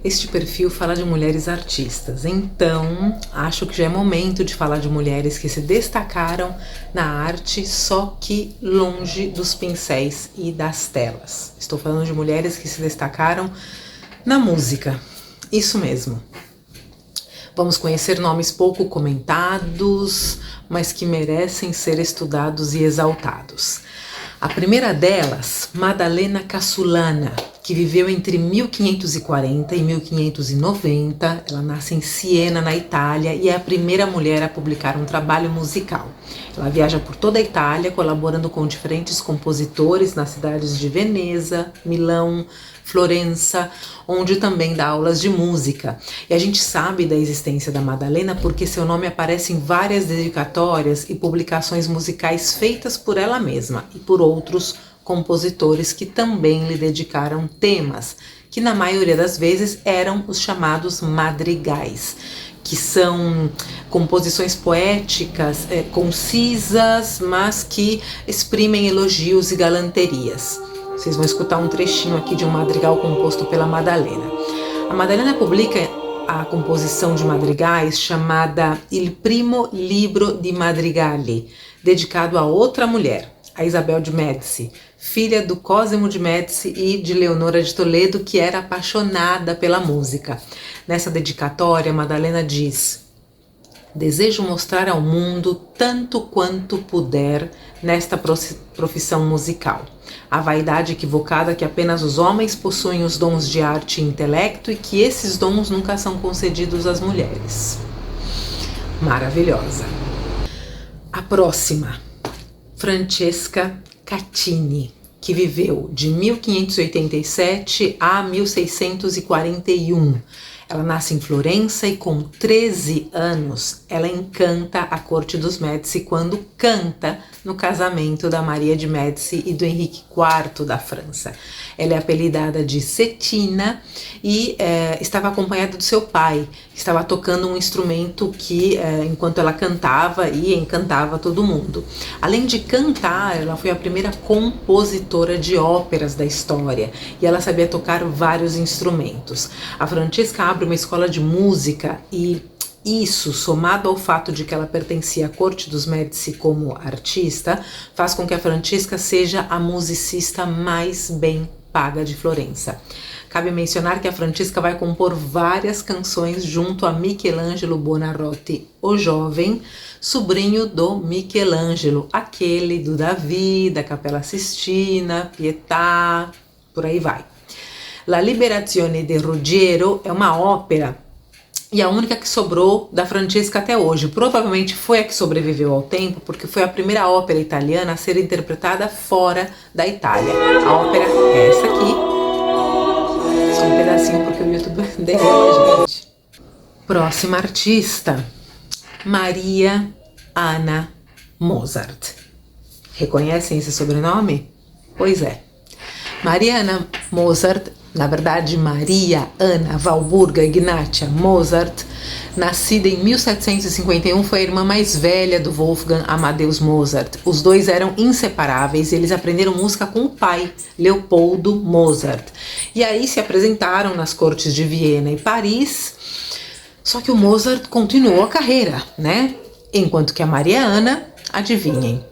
Este perfil fala de mulheres artistas, então acho que já é momento de falar de mulheres que se destacaram na arte, só que longe dos pincéis e das telas. Estou falando de mulheres que se destacaram na música, isso mesmo. Vamos conhecer nomes pouco comentados, mas que merecem ser estudados e exaltados. A primeira delas, Maddalena Cassulana, que viveu entre 1540 e 1590. Ela nasce em Siena, na Itália, e é a primeira mulher a publicar um trabalho musical. Ela viaja por toda a Itália, colaborando com diferentes compositores nas cidades de Veneza, Milão, Florença, onde também dá aulas de música. E a gente sabe da existência da Maddalena porque seu nome aparece em várias dedicatórias e publicações musicais feitas por ela mesma e por outros compositores que também lhe dedicaram temas, que na maioria das vezes eram os chamados madrigais, que são composições poéticas concisas, mas que exprimem elogios e galanterias. Vocês vão escutar um trechinho aqui de um madrigal composto pela Maddalena. A Maddalena publica a composição de madrigais chamada Il Primo Libro di Madrigali, dedicado a outra mulher, a Isabel de Médici, filha do Cosimo de Médici e de Leonora de Toledo, que era apaixonada pela música. Nessa dedicatória, Maddalena diz: desejo mostrar ao mundo tanto quanto puder nesta profissão musical. A vaidade equivocada que apenas os homens possuem os dons de arte e intelecto e que esses dons nunca são concedidos às mulheres. Maravilhosa. A próxima, Francesca Cattini, que viveu de 1587 a 1641. Ela nasce em Florença e com 13 anos ela encanta a corte dos Médici quando canta no casamento da Maria de Médici e do Henrique IV da França. Ela é apelidada de Cettina e estava acompanhada do seu pai, que estava tocando um instrumento que, enquanto ela cantava, e encantava todo mundo. Além de cantar, ela foi a primeira compositora de óperas da história e ela sabia tocar vários instrumentos. A Francesca abre uma escola de música e isso, somado ao fato de que ela pertencia à corte dos Médici como artista, faz com que a Francesca seja a musicista mais bem paga de Florença. Cabe mencionar que a Francesca vai compor várias canções junto a Michelangelo Buonarroti, o jovem sobrinho do Michelangelo, aquele do Davi, da Capela Sistina, Pietà, por aí vai. La Liberazione de Ruggiero é uma ópera e a única que sobrou da Francesca até hoje. Provavelmente foi a que sobreviveu ao tempo, porque foi a primeira ópera italiana a ser interpretada fora da Itália. A ópera é essa aqui. Só um pedacinho porque o YouTube derruba, gente. Próxima artista, Maria Anna Mozart. Reconhecem esse sobrenome? Pois é. Maria Anna Mozart, na verdade Maria Anna Walburga Ignatia Mozart, nascida em 1751, foi a irmã mais velha do Wolfgang Amadeus Mozart. Os dois eram inseparáveis e eles aprenderam música com o pai, Leopoldo Mozart. E aí se apresentaram nas cortes de Viena e Paris, só que o Mozart continuou a carreira, né? Enquanto que a Maria Anna, adivinhem,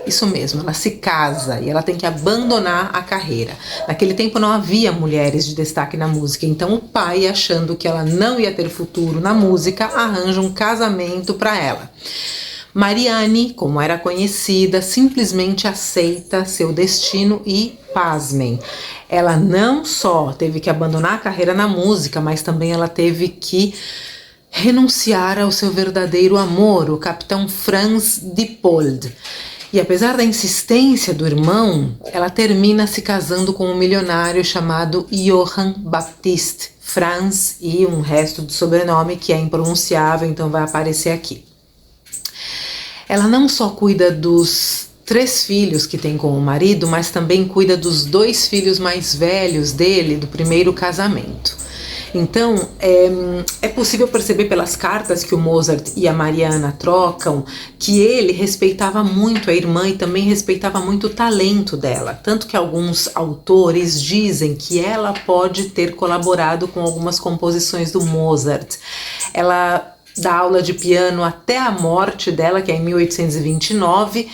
isso mesmo, ela se casa e ela tem que abandonar a carreira. Naquele tempo não havia mulheres de destaque na música, então o pai, achando que ela não ia ter futuro na música, arranja um casamento para ela. Marianne, como era conhecida, simplesmente aceita seu destino e, pasmem, ela não só teve que abandonar a carreira na música, mas também ela teve que renunciar ao seu verdadeiro amor, o capitão Franz Dippold. E apesar da insistência do irmão, ela termina se casando com um milionário chamado Johann Baptist Franz e um resto do sobrenome que é impronunciável, então vai aparecer aqui. Ela não só cuida dos 3 filhos que tem com o marido, mas também cuida dos 2 filhos mais velhos dele, do primeiro casamento. Então, é possível perceber pelas cartas que o Mozart e a Mariana trocam que ele respeitava muito a irmã e também respeitava muito o talento dela. Tanto que alguns autores dizem que ela pode ter colaborado com algumas composições do Mozart. Ela dá aula de piano até a morte dela, que é em 1829.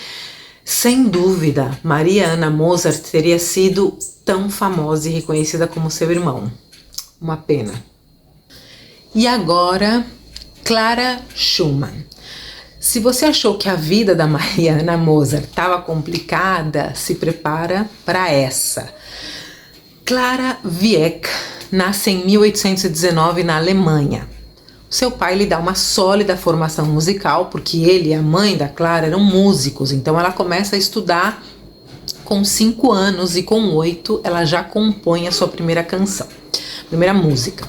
Sem dúvida, Mariana Mozart teria sido tão famosa e reconhecida como seu irmão. Uma pena. E agora, Clara Schumann. Se você achou que a vida da Mariana Mozart estava complicada, se prepara para essa. Clara Wieck nasce em 1819 na Alemanha. Seu pai lhe dá uma sólida formação musical, porque ele e a mãe da Clara eram músicos, então ela começa a estudar com 5 anos e com 8 ela já compõe a sua primeira canção, primeira música.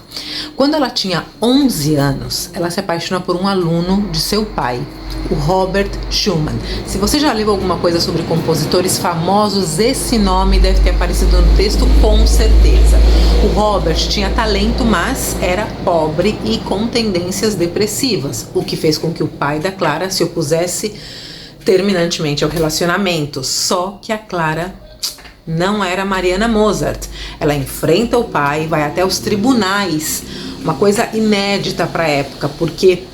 Quando ela tinha 11 anos, ela se apaixona por um aluno de seu pai, o Robert Schumann. Se você já leu alguma coisa sobre compositores famosos, esse nome deve ter aparecido no texto com certeza. O Robert tinha talento, mas era pobre e com tendências depressivas, o que fez com que o pai da Clara se opusesse terminantemente ao relacionamento. Só que a Clara não era Mariana Mozart. Ela enfrenta o pai, vai até os tribunais, uma coisa inédita para a época, porque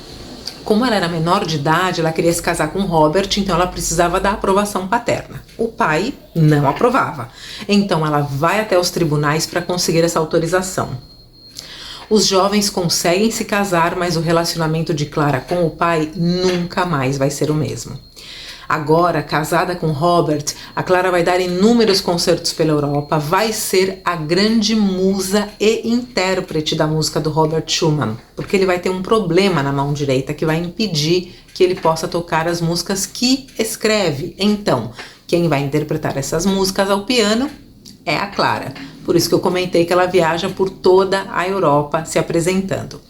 como ela era menor de idade, ela queria se casar com Robert, então ela precisava da aprovação paterna. O pai não aprovava, então ela vai até os tribunais para conseguir essa autorização. Os jovens conseguem se casar, mas o relacionamento de Clara com o pai nunca mais vai ser o mesmo. Agora, casada com Robert, a Clara vai dar inúmeros concertos pela Europa, vai ser a grande musa e intérprete da música do Robert Schumann, porque ele vai ter um problema na mão direita que vai impedir que ele possa tocar as músicas que escreve. Então, quem vai interpretar essas músicas ao piano é a Clara. Por isso que eu comentei que ela viaja por toda a Europa se apresentando.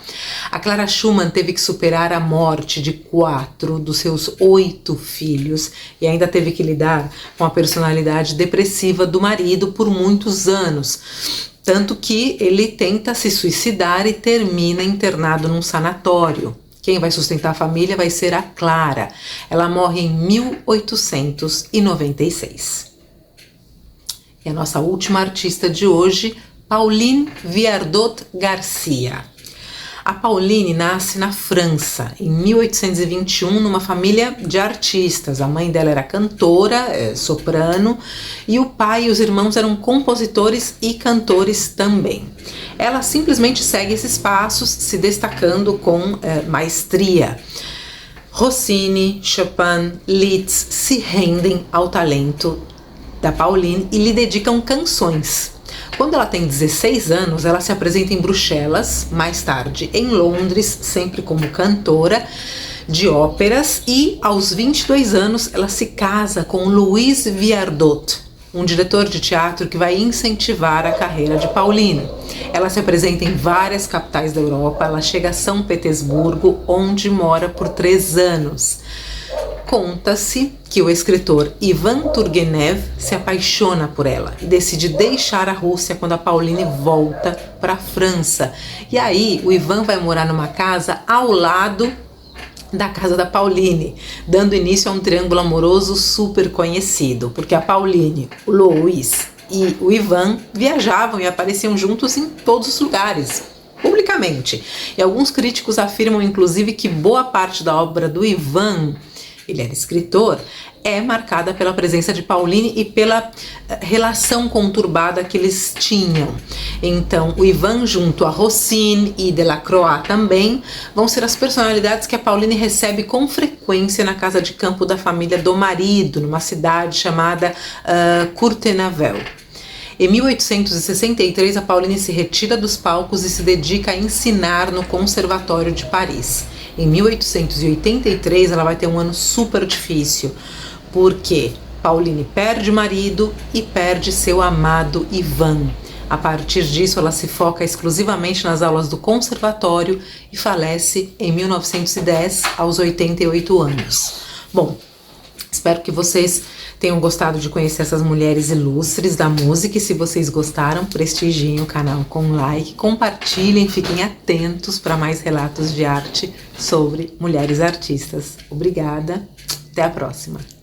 A Clara Schumann teve que superar a morte de 4 dos seus 8 filhos e ainda teve que lidar com a personalidade depressiva do marido por muitos anos. Tanto que ele tenta se suicidar e termina internado num sanatório. Quem vai sustentar a família vai ser a Clara. Ela morre em 1896. E a nossa última artista de hoje, Pauline Viardot Garcia. A Pauline nasce na França, em 1821, numa família de artistas. A mãe dela era cantora, soprano, e o pai e os irmãos eram compositores e cantores também. Ela simplesmente segue esses passos, se destacando com maestria. Rossini, Chopin, Liszt se rendem ao talento da Pauline e lhe dedicam canções. Quando ela tem 16 anos, ela se apresenta em Bruxelas, mais tarde em Londres, sempre como cantora de óperas, e aos 22 anos ela se casa com Louis Viardot, um diretor de teatro que vai incentivar a carreira de Pauline. Ela se apresenta em várias capitais da Europa, ela chega a São Petersburgo, onde mora por 3 anos. Conta-se que o escritor Ivan Turgenev se apaixona por ela e decide deixar a Rússia quando a Pauline volta para a França. E aí o Ivan vai morar numa casa ao lado da casa da Pauline, dando início a um triângulo amoroso super conhecido, porque a Pauline, o Louis e o Ivan viajavam e apareciam juntos em todos os lugares, publicamente. E alguns críticos afirmam inclusive que boa parte da obra do Ivan, ele era escritor, é marcada pela presença de Pauline e pela relação conturbada que eles tinham. Então, o Ivan, junto a Rossini e Delacroix também, vão ser as personalidades que a Pauline recebe com frequência na casa de campo da família do marido, numa cidade chamada Courtenavel. Em 1863, a Pauline se retira dos palcos e se dedica a ensinar no Conservatório de Paris. Em 1883, ela vai ter um ano super difícil, porque Pauline perde o marido e perde seu amado Ivan. A partir disso, ela se foca exclusivamente nas aulas do conservatório e falece em 1910, aos 88 anos. Bom, Espero que vocês tenham gostado de conhecer essas mulheres ilustres da música. E se vocês gostaram, prestigiem o canal com like, compartilhem, fiquem atentos para mais relatos de arte sobre mulheres artistas. Obrigada, até a próxima!